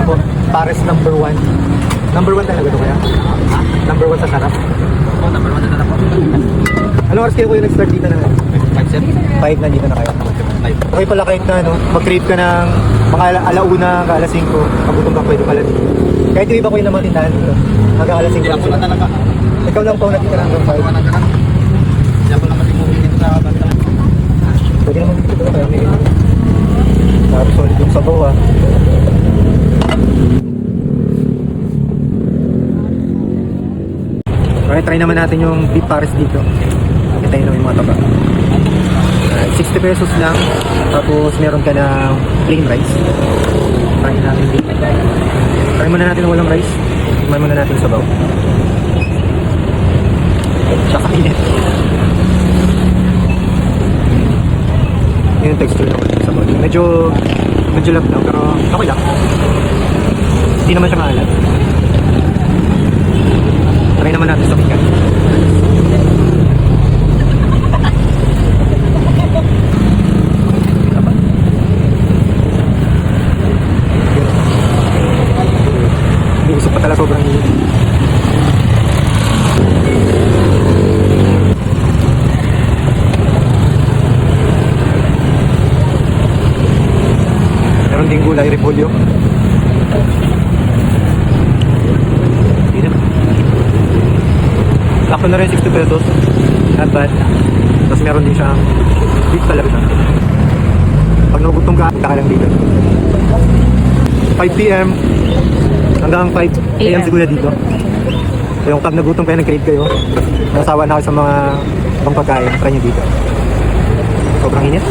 po, Pares number 1. Number 1 talaga to kaya? Ha? Number 1 sa sarap. Oo, number 1 na sarap po. Anong oras kayo kuya nag-start dito na? 5 cent. 5 na dito na kayo. Okay pala kahit na mag-crave ka ng mga alauna, alas 5, magutom ka pwede pala dito. Kahit yung iba ko yung naman tindahan dito. Hanggang alas 5. Hindi ako na talaga. Ikaw lang po natitira hanggang 5. Hindi ako lang matimuli dito sa banda. Pwede naman dito ba kaya may tapos solid yung sabaw ah. Okay, try naman natin yung beef pares dito. Kita nyo yung mga taba. 60 pesos lang. Tapos meron ka ng plain rice. Try natin dito. Try muna natin ng walang rice. Try muna natin sabaw. Tsaka init. Yun yung texture ng sabaw. Medyo lap lang pero okay lang. Hindi naman siya maalat. Try naman natin sa pikan. Hindi gusto pa talaga sobrang init. Meron ding gulay, repolyo. Ako na rin 60 pesos. Not bad. Tapos meron din siyang beef talaga. Pag nagugutom ka, ka lang dito. 5 p.m. hanggang 5 a.m. siguro dito. So yung pag nagutom kayo, nag-crave kayo, nasawa na kayo sa mga pangpagkain, try nyo dito. Sobrang init.